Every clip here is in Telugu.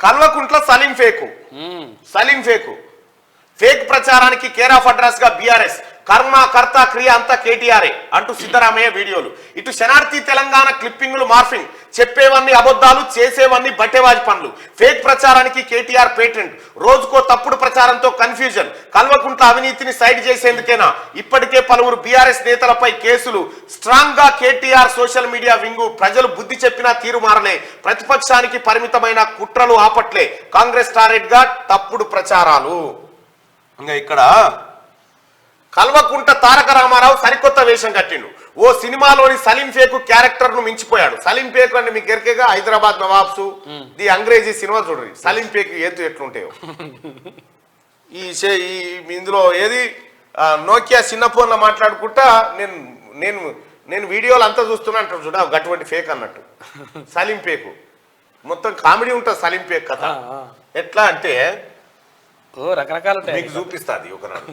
కల్వకుంట్ల సలీం ఫేక్ ప్రచారానికి కేర్ ఆఫ్ అడ్రస్ గా బీఆర్ఎస్ కర్మ కర్త క్రియ అంతా కేటీఆర్ఏ అంటూ సిద్ధరామయ్య వీడియోలు. ఇటు శనార్థి తెలంగాణ క్లిప్పింగ్లు మార్ఫింగ్, చెప్పేవన్నీ అబద్ధాలు చేసేవన్నీ బట్టేవాజి పనులు. ఫేక్ ప్రచారానికి కేటీఆర్ పేటెంట్. రోజుకో తప్పుడు ప్రచారంతో కన్ఫ్యూజన్. కల్వకుంట్ల అవినీతిని సైడ్ చేసేందుకేనా? ఇప్పటికే పలువురు బీఆర్ఎస్ నేతలపై కేసులు. స్ట్రాంగ్ గా కేటీఆర్ సోషల్ మీడియా వింగు. ప్రజలు బుద్ధి చెప్పినా తీరు మారలే. ప్రతిపక్షానికి పరిమితమైన కుట్రలు ఆపట్లే. కాంగ్రెస్ టార్గెట్ గా తప్పుడు ప్రచారాలు. ఇంకా ఇక్కడ కల్వకుంట్ల తారక రామారావు సరికొత్త వేషం కట్టిండు. ఓ సినిమాలోని సలీం ఫేకు క్యారెక్టర్ ను మించిపోయాడు. సలీం ఫేకు అంటే మీకు ఎరికేగా హైదరాబాద్ నవాబ్స్ ది అంగ్రేజీ సినిమా చూడండి. సలీం ఫేకు ఎట్లుంటాయో ఇందులో ఏది నోకియా చిన్న ఫోన్లో మాట్లాడుకుంటా నేను వీడియోలు అంతా చూస్తున్నా అంటాడు చూడ, అటువంటి ఫేక్ అన్నట్టు సలీం ఫేకు. మొత్తం కామెడీ ఉంటుంది సలీం ఫేక్ కథ. ఎట్లా అంటే రకరకాల మీకు చూపిస్తుంది ఒకనాడు.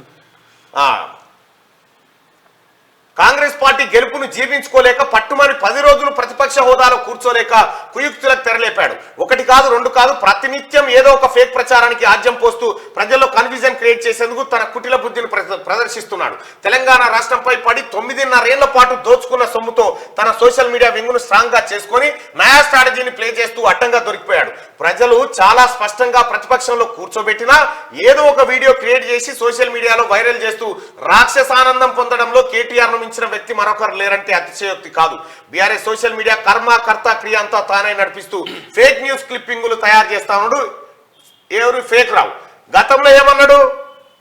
కాంగ్రెస్ పార్టీ గెలుపును జీర్ణించుకోలేక పట్టుమని 10 రోజులు ప్రతిపక్ష హోదాలో కూర్చోలేక కుయుక్తులకు తెరలేపాడు. ఒకటి కాదు రెండు కాదు, ప్రతినిత్యం ఏదో ఒక ఫేక్ ప్రచారానికి ఆజ్యం పోస్తూ ప్రజల్లో కన్ఫ్యూజన్ క్రియేట్ చేసేందుకు తన కుటిల బుద్ధిని ప్రదర్శిస్తున్నాడు. తెలంగాణ రాష్ట్రంపై పడి 9.5 ఏళ్ల పాటు దోచుకున్న సొమ్ముతో తన సోషల్ మీడియా వింగును స్ట్రాంగ్ గా చేసుకుని నయా స్ట్రాటజీని ప్లే చేస్తూ అడ్డంగా దొరికిపోయాడు. ప్రజలు చాలా స్పష్టంగా ప్రతిపక్షంలో కూర్చోబెట్టినా ఏదో ఒక వీడియో క్రియేట్ చేసి సోషల్ మీడియాలో వైరల్ చేస్తూ రాక్షసానందం పొందడంలో కేటీఆర్ మించిన వ్యక్తి మరొకరు లేరంటే అతిశయోక్తి కాదు. బీఆర్ఎస్ సోషల్ మీడియా కర్మ కర్త క్రియ అంతా తానే నడిపిస్తూ ఫేక్ న్యూస్ క్లిప్పింగులు తయారు చేస్తా ఉన్నాడు. ఎవరు ఫేక్ రావు. గతంలో ఏమన్నాడు?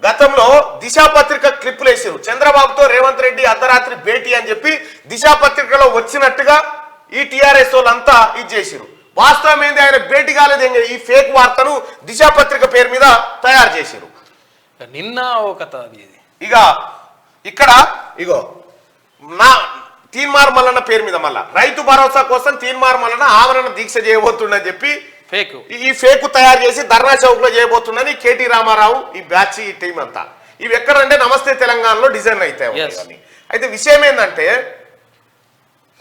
గతంలో దిశా పత్రిక క్లిప్పులు వేసారు. చంద్రబాబుతో రేవంత్ రెడ్డి అర్ధరాత్రి భేటీ అని చెప్పి దిశా పత్రికలో వచ్చినట్టుగా ఈ టీఆర్ఎస్ వాళ్ళంతా ఇది చేసిరు. వాస్తవం ఏంది? ఆయన భేటీ కాలేదు. ఈ ఫేక్ వార్తను దిశా పత్రిక పేరు మీద తయారు చేసిరు. నిన్న ఒక ఇక ఇక్కడ ఇగో తీన్మార్ మల్లన్న పేరు మీద మళ్ళా రైతు భరోసా కోసం తీన్మార్ మల్లన్న ఆమరణ దీక్ష చేయబోతుండని చెప్పి ఈ ఫేక్ తయారు చేసి ధర్నా చౌక్ లో చేయబోతుండని కేటీ రామారావు ఈ బ్యాచ్ ఈ టీం అంతా. ఇవి ఎక్కడంటే నమస్తే తెలంగాణలో డిజైన్ అవుతాయి. అయితే విషయం ఏంటంటే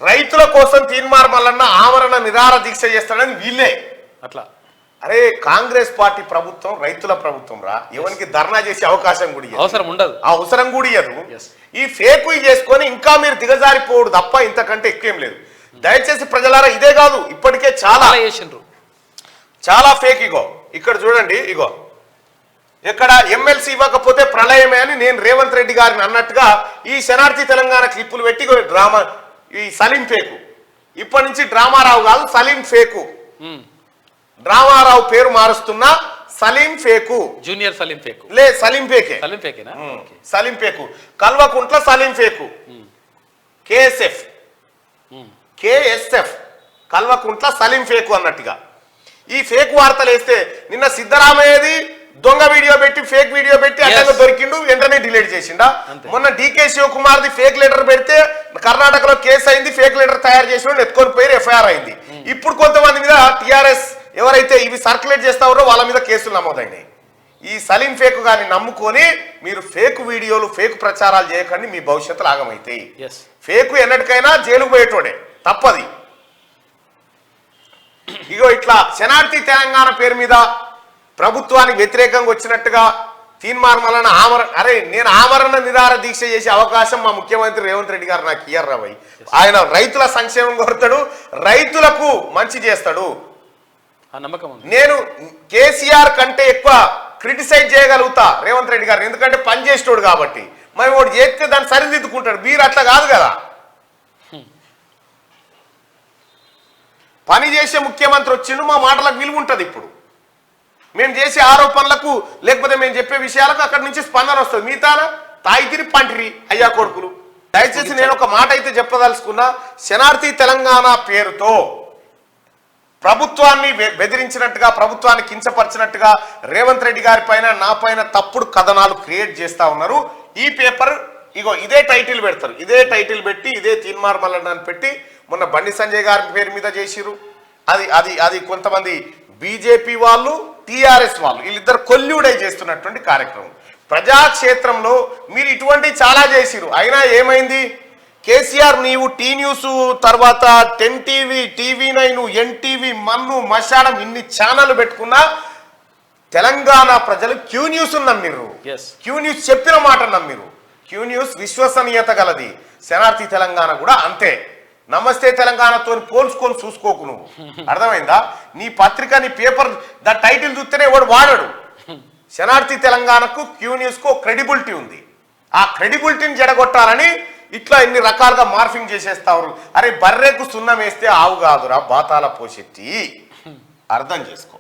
రైతుల కోసం తీన్మార్ మల్లన్న ఆమరణ నిరాహార దీక్ష చేస్తాడని వీళ్ళే అట్లా. అరే కాంగ్రెస్ పార్టీ ప్రభుత్వం రైతుల ప్రభుత్వం రా, ఎవరికి ధర్నా చేసే అవకాశం కూడా అవసరం కూడా ఇయ్యదు. ఈ ఫేక్ చేసుకొని ఇంకా మీరు దిగజారిపోవడు తప్ప ఇంతకంటే ఎక్కువేం లేదు. దయచేసి ప్రజలారా ఇదే కాదు, ఇప్పటికే చాలా ఫేక్. ఇగో ఇక్కడ చూడండి, ఇగో ఎక్కడ ఎమ్మెల్సీ ఇవ్వకపోతే ప్రళయమే అని నేను రేవంత్ రెడ్డి గారిని అన్నట్టుగా ఈ శనార్థి తెలంగాణ క్లిప్పులు పెట్టి డ్రామా ఈ సలీం ఫేకు. ఇప్పటి నుంచి డ్రామారావు కాదు సలీం ఫేకు. డ్రామారావు పేరు మారుస్తున్నా సలీం ఫేకు, జూనియర్ సలీం ఫేకు సలీం ఫేకే. సలీం ఫేకు కల్వకుంట్ల సలీం ఫేకు కేఎస్ఎఫ్ కల్వకుంట్ల సలీం ఫేకు అన్నట్టుగా ఈ ఫేక్ వార్తలు వేస్తే నిన్న సిద్ధరామయ్యది దొంగ వీడియో పెట్టి ఫేక్ వీడియో పెట్టి అడ్డంగా దొరికిండు, వెంటనే డిలీట్ చేసిండా. మొన్న డీకే శివకుమార్ది ఫేక్ లెటర్ పెడితే కర్ణాటకలో కేసు అయింది, ఫేక్ లెటర్ తయారు చేసిన ఎత్తుకొని పోయి ఎఫ్ఐఆర్ అయింది. ఇప్పుడు కొంతమంది మీద టీఆర్ఎస్ ఎవరైతే ఇవి సర్క్యులేట్ చేస్తారో వాళ్ళ మీద కేసులు నమోదైనాయి. ఈ సలీం ఫేక్ గాని నమ్ముకొని మీరు ఫేక్ వీడియోలు ఫేక్ ప్రచారాలు చేయకండి, మీ భవిష్యత్తులు ఆగమైతాయి. ఫేక్ ఎన్నటికైనా జైలుకు పోయేటోడే, తప్పది. ఇగో ఇట్లా శనార్థి తెలంగాణ పేరు మీద ప్రభుత్వానికి వ్యతిరేకంగా వచ్చినట్టుగా తీన్మార్ మల్లన్న నేను ఆమరణ నిరాహార దీక్ష చేసే అవకాశం మా ముఖ్యమంత్రి రేవంత్ రెడ్డి గారు నాకు ఇయ్యరు రావై. ఆయన రైతుల సంక్షేమం కోరుతాడు, రైతులకు మంచి చేస్తాడు. నేను కేసీఆర్ కంటే ఎక్కువ క్రిటిసైజ్ చేయగలుగుతా రేవంత్ రెడ్డి గారిని, ఎందుకంటే పని చేసేటోడు కాబట్టి. మరి వాడు చేస్తే దాన్ని సరిదిద్దుకుంటాడు. మీరు అట్లా కాదు కదా. పని చేసే ముఖ్యమంత్రి వచ్చిండు, మా మాటలకు విలువ ఉంటుంది. ఇప్పుడు మేము చేసే ఆరోపణలకు లేకపోతే మేము చెప్పే విషయాలకు అక్కడి నుంచి స్పందన వస్తుంది. మిగతా తాయితిరి పంటిరి అయ్యా కొడుకులు. దయచేసి నేను ఒక మాట అయితే చెప్పదలుచుకున్నా, శనార్థి తెలంగాణ పేరుతో ప్రభుత్వాన్ని బెదిరించినట్టుగా, ప్రభుత్వాన్ని కించపరిచినట్టుగా రేవంత్ రెడ్డి గారి పైన నా పైన తప్పుడు కథనాలు క్రియేట్ చేస్తా ఉన్నారు. ఈ పేపర్ ఇగో ఇదే టైటిల్ పెడతారు, ఇదే టైటిల్ పెట్టి ఇదే తీన్మార్ మల్లన్న అని పెట్టి మొన్న బండి సంజయ్ గారి పేరు మీద చేసిరు. అది కొంతమంది బీజేపీ వాళ్ళు టీఆర్ఎస్ వాళ్ళు వీళ్ళిద్దరు కొల్యూడై చేస్తున్నటువంటి కార్యక్రమం. ప్రజాక్షేత్రంలో మీరు ఇటువంటి చాలా చేసిరు, అయినా ఏమైంది? కేసీఆర్ నీవు టీ న్యూస్ తర్వాత 10 టీవీ, TV9, NTV, మన్ను, మశానం ఇన్ని ఛానల్ పెట్టుకున్నా తెలంగాణ ప్రజలు క్యూ న్యూస్ నమ్మిర్రు. Yes. క్యూ న్యూస్ చెప్పిన మాట నమ్మిరు. క్యూ న్యూస్ విశ్వసనీయత గలది. శనార్థి తెలంగాణ కూడా అంతే. నమస్తే తెలంగాణతో పోల్చుకొని చూసుకోకు నువ్వు. అర్థమైందా? నీ పత్రిక, నీ పేపర్ దా టైటిల్ చూస్తేనే వాడు వాడడు. శనార్థి తెలంగాణకు, క్యూ న్యూస్కు క్రెడిబిలిటీ ఉంది. ఆ క్రెడిబిలిటీని జడగొట్టాలని ఇట్లా ఎన్ని రకాలుగా మార్ఫింగ్ చేసేస్తావు. అరే బర్రెకు సున్నం వేస్తే ఆవు కాదురా బాతాల పోషెట్టి. అర్థం చేసుకో.